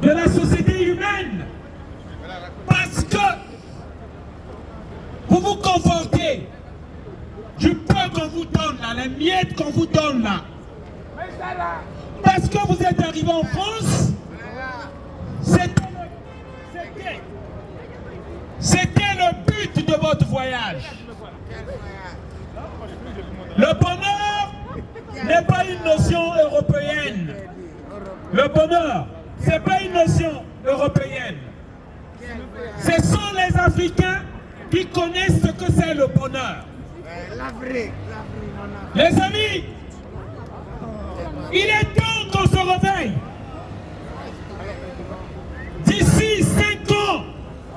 de la société humaine. Parce que vous vous confortez du peu qu'on vous donne là, les miettes qu'on vous donne là. Parce que vous êtes arrivé en France, c'était le but de votre voyage. Le bonheur n'est pas une notion européenne. Le bonheur, ce n'est pas une notion européenne. Ce sont les Africains qui connaissent ce que c'est le bonheur. Les amis, il est temps qu'on se réveille. D'ici 5 ans,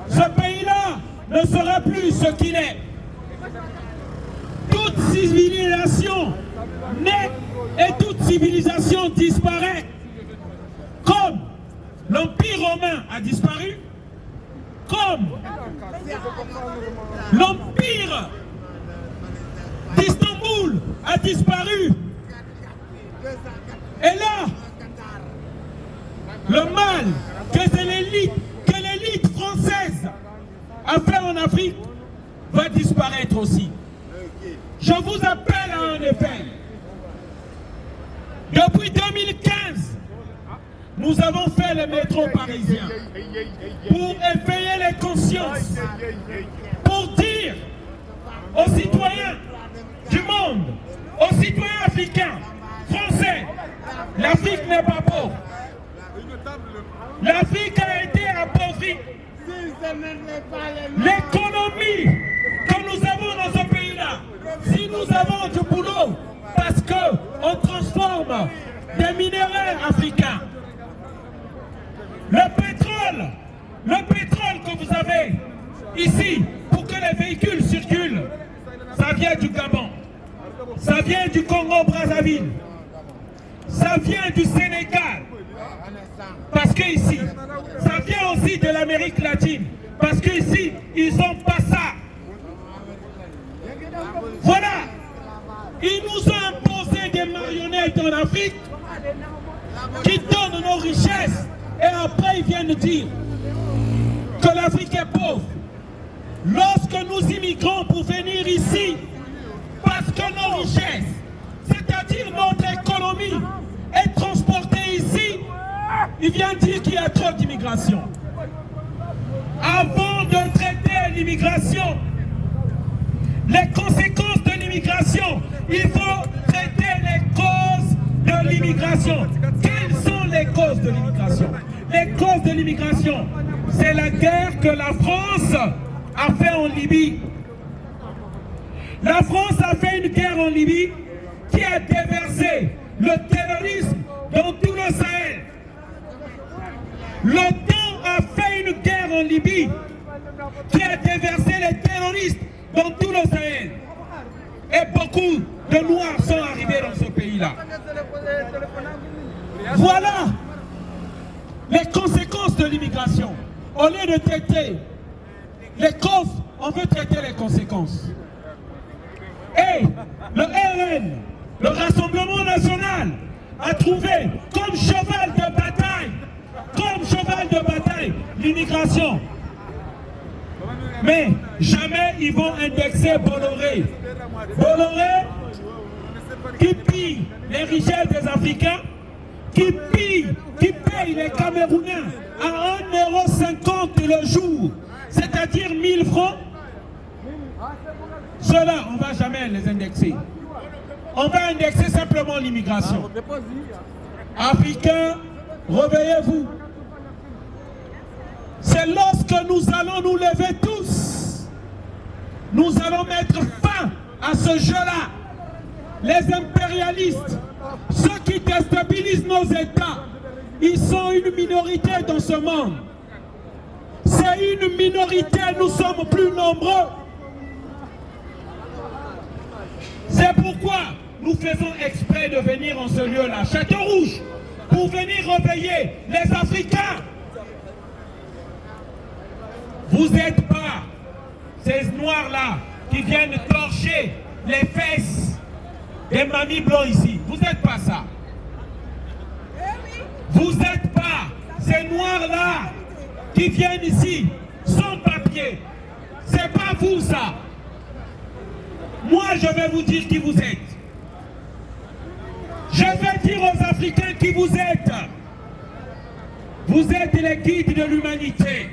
ce pays-là ne sera plus ce qu'il est. Toute civilisation naît et toute civilisation disparaît. Comme l'Empire romain a disparu, comme l'Empire d'Istanbul a disparu. Et là, le mal que l'élite française a fait en Afrique va disparaître aussi. Je vous appelle à un appel. Depuis 2015, nous avons fait le métro parisien pour éveiller les consciences, pour dire aux citoyens du monde, aux citoyens africains, français, l'Afrique n'est pas pauvre. L'Afrique a été appauvrie. L'économie que nous avons dans ce pays-là, si nous avons du boulot, parce qu'on transforme des minéraux africains, le pétrole que vous avez ici, pour que les véhicules circulent, ça vient du Gabon, ça vient du Congo-Brazzaville, ça vient du Sénégal, parce que ici, ça vient aussi de l'Amérique latine, parce que ici, ils n'ont pas ça. Voilà, ils nous ont imposé des marionnettes en Afrique qui donnent nos richesses et après ils viennent dire que l'Afrique est pauvre. Lorsque nous immigrons pour venir ici, parce que nos richesses, c'est-à-dire notre économie, est transportée ici, il vient dire qu'il y a trop d'immigration. Avant de traiter l'immigration, les conséquences de l'immigration, il faut traiter les causes de l'immigration. Quelles sont les causes de l'immigration? Les causes de l'immigration, c'est la guerre que la France a fait en Libye. La France a fait une guerre en Libye qui a déversé le terrorisme dans tout le Sahel. L'OTAN a fait une guerre en Libye qui a déversé les terroristes dans tout le Sahel. Et beaucoup de Noirs sont arrivés dans ce pays-là. Voilà les conséquences de l'immigration. Au lieu de traiter les causes, on veut traiter les conséquences. Et le RN, le Rassemblement national, a trouvé comme cheval de bataille, l'immigration. Mais jamais ils vont indexer Bolloré. Bolloré qui pille les richesses des Africains, qui paye les Camerounais à 1,50 € le jour, c'est-à-dire 1000 francs. Ceux-là, on ne va jamais les indexer. On va indexer simplement l'immigration. Africains, réveillez-vous. C'est lorsque nous allons nous lever tous, nous allons mettre fin à ce jeu-là. Les impérialistes, ceux qui déstabilisent nos États, ils sont une minorité dans ce monde. C'est une minorité, nous sommes plus nombreux. C'est pourquoi nous faisons exprès de venir en ce lieu-là, Château-Rouge, pour venir réveiller les Africains. Vous n'êtes pas ces noirs-là qui viennent torcher les fesses des mamies blancs ici. Vous n'êtes pas ça. Vous n'êtes pas ces noirs-là là qui viennent ici sans papier. C'est pas vous ça. Moi je vais vous dire qui vous êtes. Je vais dire aux Africains qui vous êtes. Vous êtes les guides de l'humanité.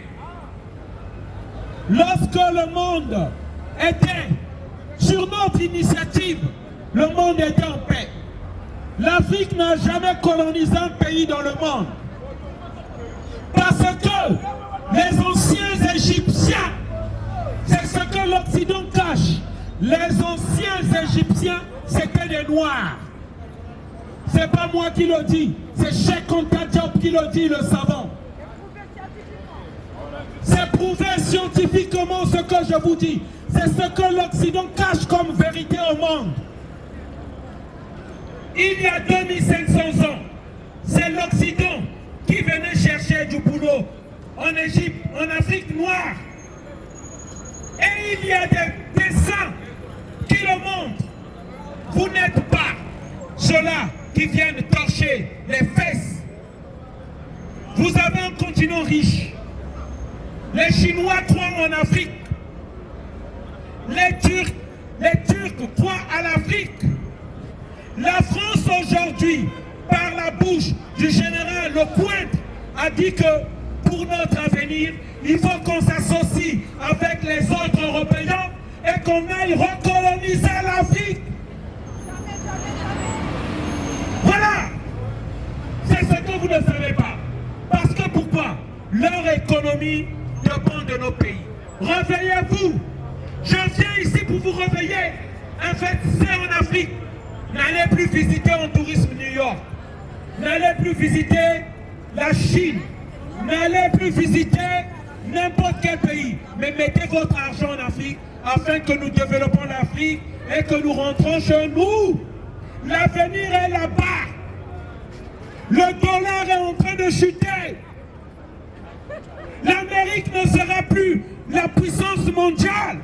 Lorsque le monde était sur notre initiative, le monde était en paix. L'Afrique n'a jamais colonisé un pays dans le monde. Parce que les anciens Égyptiens, c'est ce que l'Occident cache. Les anciens Égyptiens, c'était des Noirs. C'est pas moi qui le dis, c'est Cheikh Anta Diop qui le dit, le savant. C'est prouvé scientifiquement ce que je vous dis. C'est ce que l'Occident cache comme vérité au monde. Il y a 2500 ans, c'est l'Occident qui venait chercher du boulot en Égypte, en Afrique noire. Et il y a des dessins qui le montrent. Vous n'êtes pas ceux-là qui viennent torcher les fesses. Vous avez un continent riche. Les Chinois croient en Afrique. Les Turcs croient à l'Afrique. La France aujourd'hui, par la bouche du général Lecointre, a dit que pour notre avenir, il faut qu'on s'associe avec les autres Européens et qu'on aille recoloniser l'Afrique. Voilà. C'est ce que vous ne savez pas. Parce que pourquoi? Leur économie dépend de nos pays. Réveillez-vous. Je viens ici pour vous réveiller. Investissez en Afrique. N'allez plus visiter en tourisme New York. N'allez plus visiter la Chine. N'allez plus visiter n'importe quel pays. Mais mettez votre argent en Afrique afin que nous développons l'Afrique et que nous rentrons chez nous. L'avenir est là-bas. Le dollar est en train de chuter. L'Amérique ne sera plus la puissance mondiale.